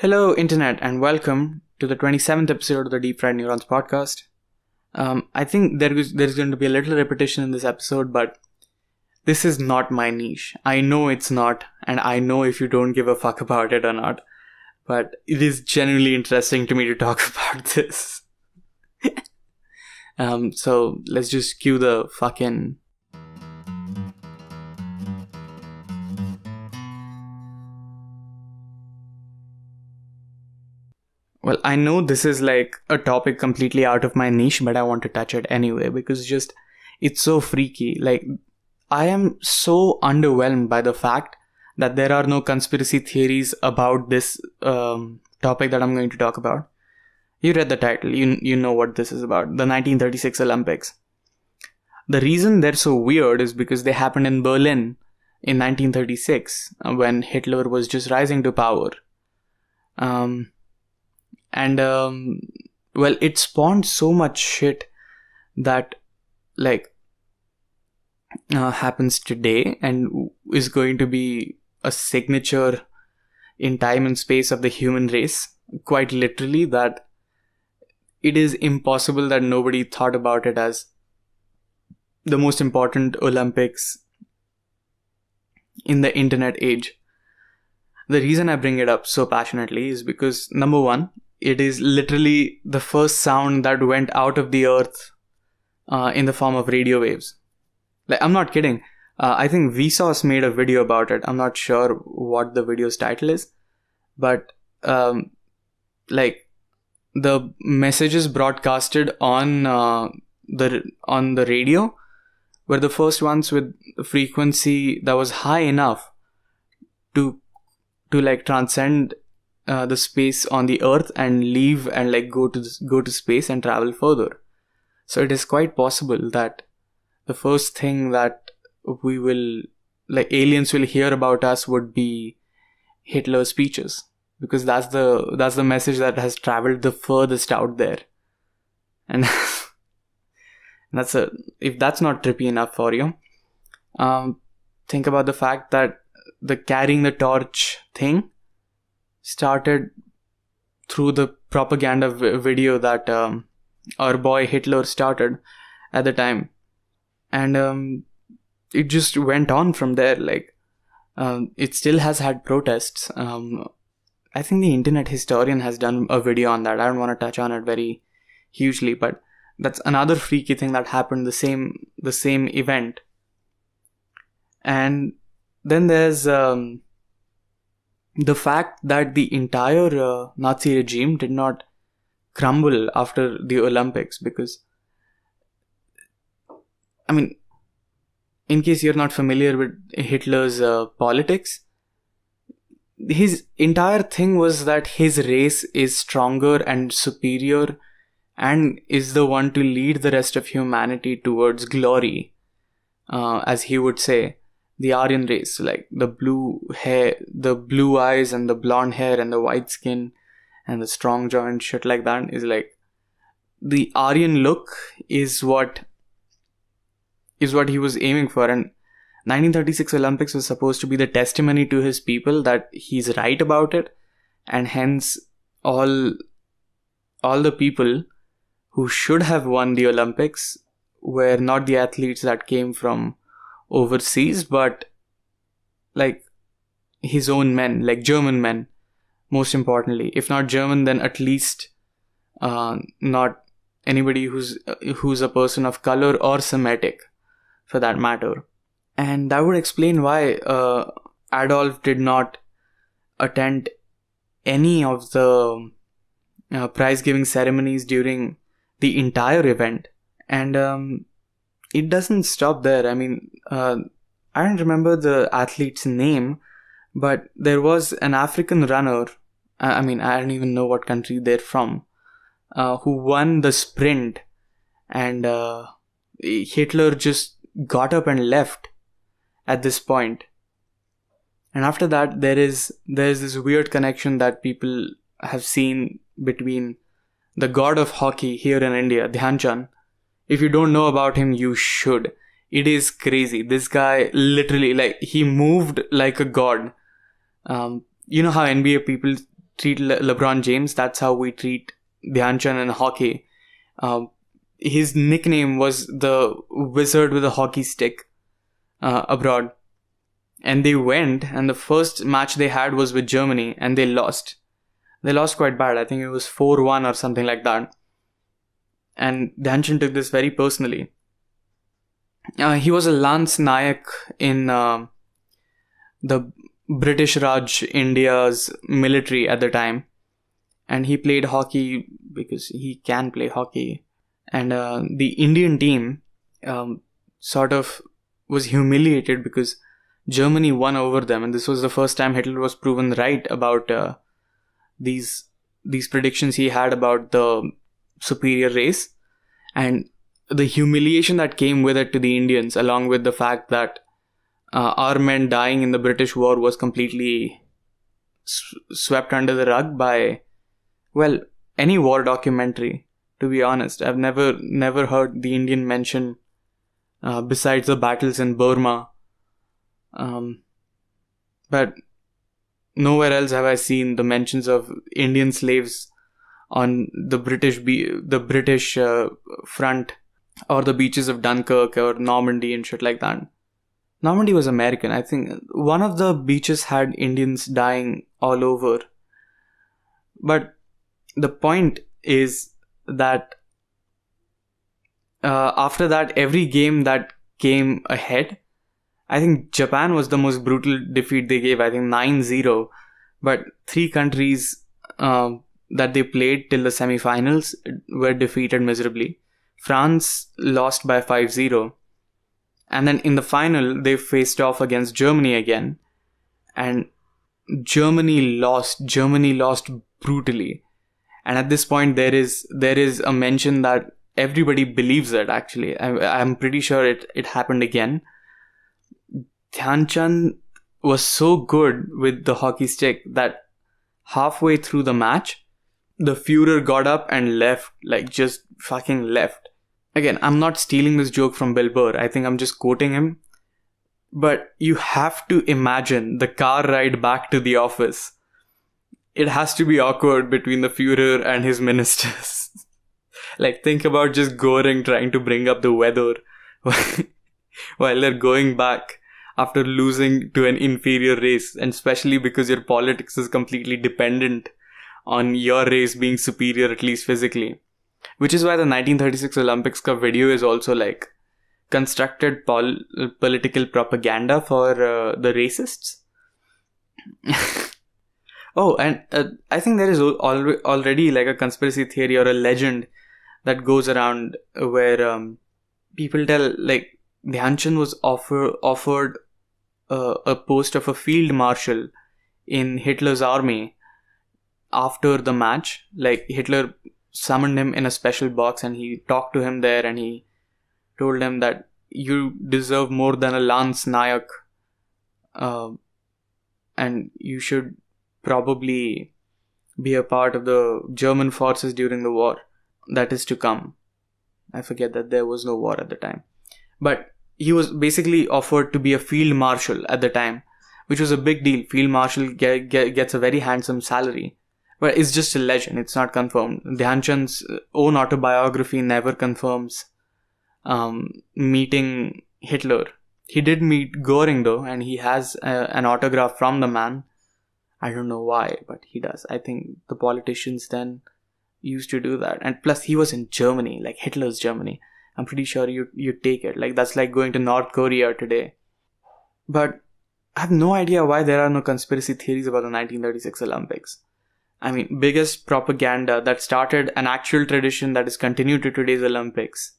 Hello, Internet, and welcome to the 27th episode of the Deep Fried Neurons podcast. I think there's going to be a little repetition in this episode, but this is not my niche. I know it's not, and I know if you don't give a fuck about it or not, but it is genuinely interesting to me to talk about this. So let's just cue the fucking... Well, I know this is like a topic completely out of my niche, but I want to touch it anyway because it's so freaky. Like, I am so underwhelmed by the fact that there are no conspiracy theories about this topic that I'm going to talk about. You read the title, you know what this is about, the 1936 Olympics. The reason they're so weird is because they happened in Berlin in 1936 when Hitler was just rising to power. Well, it spawned so much shit that, happens today and is going to be a signature in time and space of the human race. Quite literally, that it is impossible that nobody thought about it as the most important Olympics in the internet age. The reason I bring it up so passionately is because, number one, it is literally the first sound that went out of the earth in the form of radio waves. I'm not kidding. I think Vsauce made a video about it. I'm not sure what the video's title is. But, the messages broadcasted on the radio were the first ones with a frequency that was high enough to transcend the space on the earth and leave and go to space and travel further. So it is quite possible that the first thing that aliens will hear about us would be Hitler's speeches, because that's the message that has traveled the furthest out there. And if that's not trippy enough for you, think about the fact that the carrying the torch thing started through the propaganda video that our boy Hitler started at the time. And it just went on from there. It still has had protests. I think the Internet Historian has done a video on that. I don't want to touch on it very hugely, but that's another freaky thing that happened, the same event. And then there's the fact that the entire Nazi regime did not crumble after the Olympics, because, in case you're not familiar with Hitler's politics, his entire thing was that his race is stronger and superior and is the one to lead the rest of humanity towards glory, as he would say. The Aryan race, the blue hair, the blue eyes and the blonde hair and the white skin and the strong jaw and shit like that, is the Aryan look is what he was aiming for. And 1936 Olympics was supposed to be the testimony to his people that he's right about it, and hence all the people who should have won the Olympics were not the athletes that came from overseas, but his own men, German men, most importantly. If not German, then at least not anybody who's a person of color or Semitic, for that matter. And that would explain why Adolf did not attend any of the prize-giving ceremonies during the entire event. And it doesn't stop there. I don't remember the athlete's name, but there was an African runner, I don't even know what country they're from, who won the sprint, and Hitler just got up and left at this point. And after that, there's this weird connection that people have seen between the god of hockey here in India, Dhyan Chand. If you don't know about him, you should. It is crazy. This guy literally, he moved like a god. You know how NBA people treat LeBron James, that's how we treat Dhyan Chand in hockey. His nickname was the wizard with a hockey stick abroad. And they went, and the first match they had was with Germany, and they lost. They lost quite bad. I think it was 4-1 or something like that. And Dhyan Chand took this very personally. He was a Lance Nayak in the British Raj India's military at the time. And he played hockey because he can play hockey. And the Indian team sort of was humiliated because Germany won over them, and this was the first time Hitler was proven right about these predictions he had about the superior race, and the humiliation that came with it to the Indians, along with the fact that our men dying in the British war was completely swept under the rug by, well, any war documentary. To be honest, I've never heard the Indian mention besides the battles in Burma. But nowhere else have I seen the mentions of Indian slaves on the British front, or the beaches of Dunkirk or Normandy and shit like that. Normandy was American. I think one of the beaches had Indians dying all over. But the point is that after that, every game that came ahead, I think Japan was the most brutal defeat they gave. I think 9-0. But 3 countries that they played till the semi-finals were defeated miserably. France lost by 5-0. And then in the final, they faced off against Germany again. And Germany lost. Germany lost brutally. And at this point, there is a mention that everybody believes it, actually. I'm pretty sure it happened again. Dhyan Chand was so good with the hockey stick that halfway through the match, the Führer got up and left, like just fucking left. Again, I'm not stealing this joke from Bill Burr. I think I'm just quoting him. But you have to imagine the car ride back to the office. It has to be awkward between the Führer and his ministers. Like, think about just Goring trying to bring up the weather while they're going back after losing to an inferior race, and especially because your politics is completely dependent on your race being superior, at least physically. Which is why the 1936 Olympics ka video is also like constructed political propaganda for the racists. Oh, and I think there is already like a conspiracy theory or a legend that goes around where people tell, like, Dhyan Chand was offered a post of a field marshal in Hitler's army after the match. Like, Hitler summoned him in a special box and he talked to him there, and he told him that you deserve more than a Lance Nayak, and you should probably be a part of the German forces during the war that is to come. I forget that there was no war at the time. But he was basically offered to be a field marshal at the time, which was a big deal. Field marshal gets a very handsome salary. But it's just a legend. It's not confirmed. Dhyan Chand's own autobiography never confirms meeting Hitler. He did meet Goring though, and he has an autograph from the man. I don't know why, but he does. I think the politicians then used to do that. And plus, he was in Germany, like Hitler's Germany. I'm pretty sure you take it. Like, that's like going to North Korea today. But I have no idea why there are no conspiracy theories about the 1936 Olympics. I mean, biggest propaganda that started an actual tradition that is continued to today's Olympics,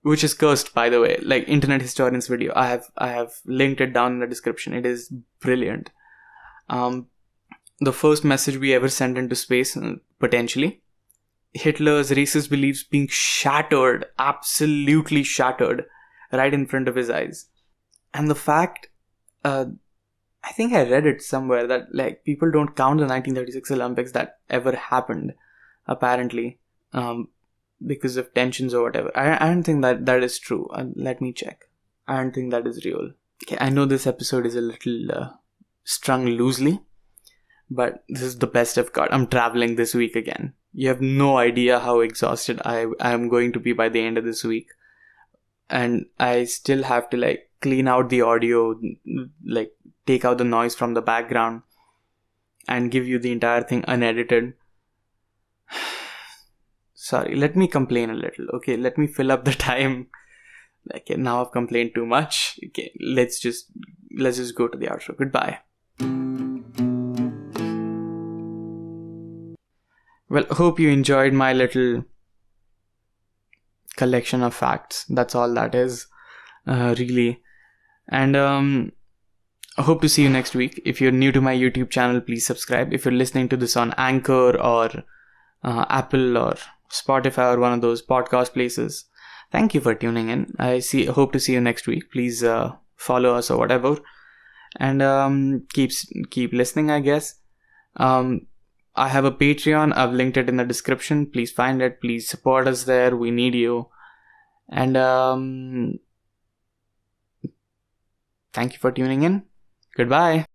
which is cursed, by the way. Like, Internet Historian's video, I have linked it down in the description. It is brilliant. The first message we ever sent into space, potentially. Hitler's racist beliefs being shattered, absolutely shattered, right in front of his eyes. And the fact, I think I read it somewhere that, like, people don't count the 1936 Olympics that ever happened, apparently, because of tensions or whatever. I don't think that is true. Let me check. I don't think that is real. Okay, I know this episode is a little strung loosely, But this is the best I've got. I'm traveling this week again. You have no idea how exhausted I am going to be by the end of this week. And I still have to like clean out the audio, like take out the noise from the background and give you the entire thing unedited. Sorry, let me complain a little. Okay, let me fill up the time. Like, now I've complained too much. Okay, let's just go to the outro. Goodbye. Well, hope you enjoyed my little collection of facts. That's all that is, really. And I hope to see you next week. If you're new to my YouTube channel, please subscribe. If you're listening to this on Anchor or Apple or Spotify or one of those podcast places, thank you for tuning in. Hope to see you next week. Please follow us or whatever, and keep listening, I guess. I have a Patreon. I've linked it in the description. Please find it. Please support us there. We need you. And thank you for tuning in. Goodbye.